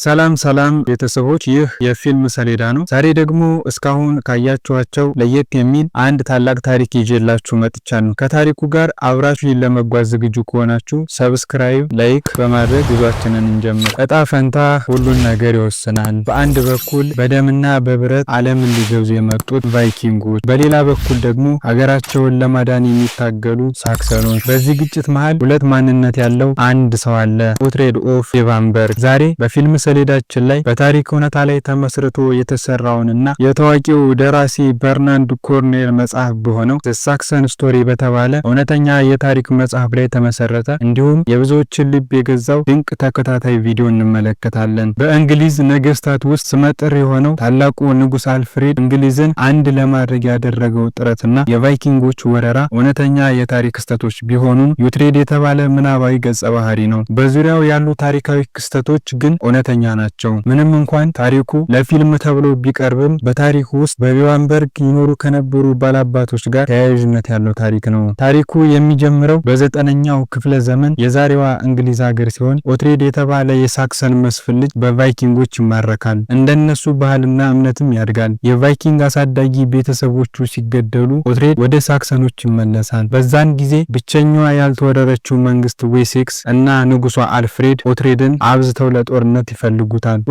ሰላም ሰላም ቤተሰቦች፣ ይህ የፊልም ሰሌዳ ነው። ዛሬ ደግሞ እስካሁን ካያችኋቸው ለየት የሚል አንድ ታላቅ ታሪክ ይዤላችሁ መጥቻለሁ። ከታሪኩ ጋር አብራችሁ ለመጓዝ ዝግጁ ከሆናችሁ ሰብስክራይብ፣ ላይክ በማድረግ ጉዟችንን እንጀምር። እጣ ፈንታ ሁሉን ነገር ይወስናል። በአንድ በኩል በደምና በብረት ዓለምን ሊገዙ የመጡት ቫይኪንጎች፣ በሌላ በኩል ደግሞ ሀገራቸውን ለማዳን የሚታገሉ ሳክሰኖች። በዚህ ግጭት መሃል ሁለት ማንነት ያለው አንድ ሰው አለ፣ ኦትሬድ ኦፍ ኤቫንበርግ። ዛሬ በፊልም ሰሌዳችን ላይ በታሪክ እውነታ ላይ ተመስርቶ የተሰራውንና የታዋቂው ደራሲ በርናርድ ኮርኔል መጽሐፍ በሆነው ዘ ሳክሰን ስቶሪ በተባለ እውነተኛ የታሪክ መጽሐፍ ላይ ተመሰረተ እንዲሁም የብዙዎችን ልብ የገዛው ድንቅ ተከታታይ ቪዲዮ እንመለከታለን። በእንግሊዝ ነገስታት ውስጥ ስመጥር የሆነው ታላቁ ንጉስ አልፍሬድ እንግሊዝን አንድ ለማድረግ ያደረገው ጥረትና የቫይኪንጎች ወረራ እውነተኛ የታሪክ ክስተቶች ቢሆኑም ዩትሬድ የተባለ ምናባዊ ገጸ ባህሪ ነው። በዙሪያው ያሉ ታሪካዊ ክስተቶች ግን እውነተኛ ናቸው። ምንም እንኳን ታሪኩ ለፊልም ተብሎ ቢቀርብም በታሪኩ ውስጥ በኤቫንበርግ ይኖሩ ከነበሩ ባላባቶች ጋር ተያያዥነት ያለው ታሪክ ነው። ታሪኩ የሚጀምረው በ9ኛው ክፍለ ዘመን የዛሬዋ እንግሊዝ ሀገር ሲሆን ኦትሬድ የተባለ የሳክሰን መስፍን ልጅ በቫይኪንጎች ይማረካል። እንደነሱ ባህልና እምነትም ያድጋል። የቫይኪንግ አሳዳጊ ቤተሰቦቹ ሲገደሉ ኦትሬድ ወደ ሳክሰኖች ይመለሳል። በዛን ጊዜ ብቸኛዋ ያልተወረረችው መንግስት ዌሴክስ እና ንጉሷ አልፍሬድ ኦትሬድን አብዝተው ለጦርነት ይፈልጉታል።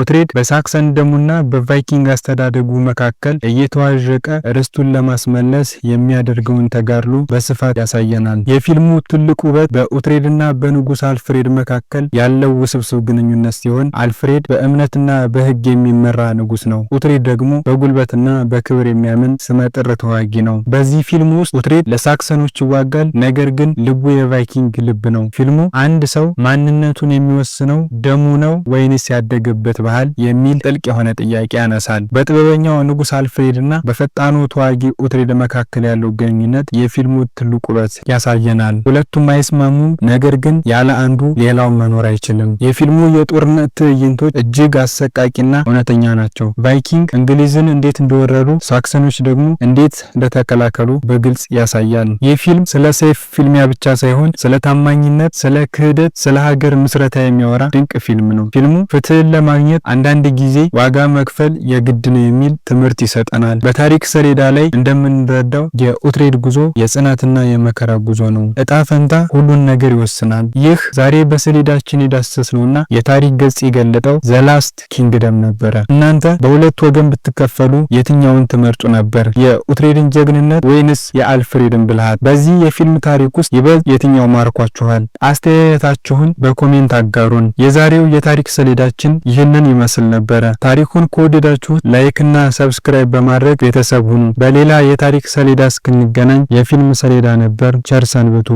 ኦትሬድ በሳክሰን ደሙና በቫይኪንግ አስተዳደጉ መካከል እየተዋዠቀ ርስቱን ለማስመለስ የሚያደርገውን ተጋድሎ በስፋት ያሳየናል። የፊልሙ ትልቅ ውበት በኦትሬድና በንጉስ አልፍሬድ መካከል ያለው ውስብስብ ግንኙነት ሲሆን አልፍሬድ በእምነትና በህግ የሚመራ ንጉስ ነው። ኦትሬድ ደግሞ በጉልበትና በክብር የሚያምን ስመጥር ተዋጊ ነው። በዚህ ፊልም ውስጥ ኦትሬድ ለሳክሰኖች ይዋጋል፣ ነገር ግን ልቡ የቫይኪንግ ልብ ነው። ፊልሙ አንድ ሰው ማንነቱን የሚወስነው ደሙ ነው ወይንስ ያደገበት ባህል የሚል ጥልቅ የሆነ ጥያቄ ያነሳል። በጥበበኛው ንጉስ አልፍሬድና በፈጣኑ ተዋጊ ኦትሬድ መካከል ያለው ግንኙነት የፊልሙ ትልቅ ውበት ያሳየናል። ሁለቱም አይስማሙም፣ ነገር ግን ያለ አንዱ ሌላው መኖር አይችልም። የፊልሙ የጦርነት ትዕይንቶች እጅግ አሰቃቂና እውነተኛ ናቸው። ቫይኪንግ እንግሊዝን እንዴት እንደወረሩ፣ ሳክሰኖች ደግሞ እንዴት እንደተከላከሉ በግልጽ ያሳያል። ይህ ፊልም ስለ ሰይፍ ፊልሚያ ብቻ ሳይሆን ስለ ታማኝነት፣ ስለ ክህደት፣ ስለ ሀገር ምስረታ የሚያወራ ድንቅ ፊልም ነው። ፊልሙ ፍትህን ለማግኘት አንዳንድ ጊዜ ዋጋ መክፈል የግድ ነው የሚል ትምህርት ይሰጠናል። በታሪክ ሰሌዳ ላይ እንደምንረዳው የኦትሬድ ጉዞ የጽናትና የመከራ ጉዞ ነው። እጣ ፈንታ ሁሉን ነገር ይወስናል። ይህ ዛሬ በሰሌዳችን የዳሰስነውና የታሪክ ገጽ የገለጠው ዘ ላስት ኪንግደም ነበረ። እናንተ በሁለት ወገን ብትከፈሉ የትኛውን ትመርጡ ነበር? የኦትሬድን ጀግንነት ወይንስ የአልፍሬድን ብልሃት? በዚህ የፊልም ታሪክ ውስጥ ይበልጥ የትኛው ማርኳችኋል? አስተያየታችሁን በኮሜንት አጋሩን። የዛሬው የታሪክ ሰሌዳችን ይህንን ይመስል ነበረ። ታሪኩን ከወደዳችሁት ላይክ እና ሰብስክራይብ በማድረግ ቤተሰብ ሁኑ። በሌላ የታሪክ ሰሌዳ እስክንገናኝ የፊልም ሰሌዳ ነበር። ቸር ሰንብቱ።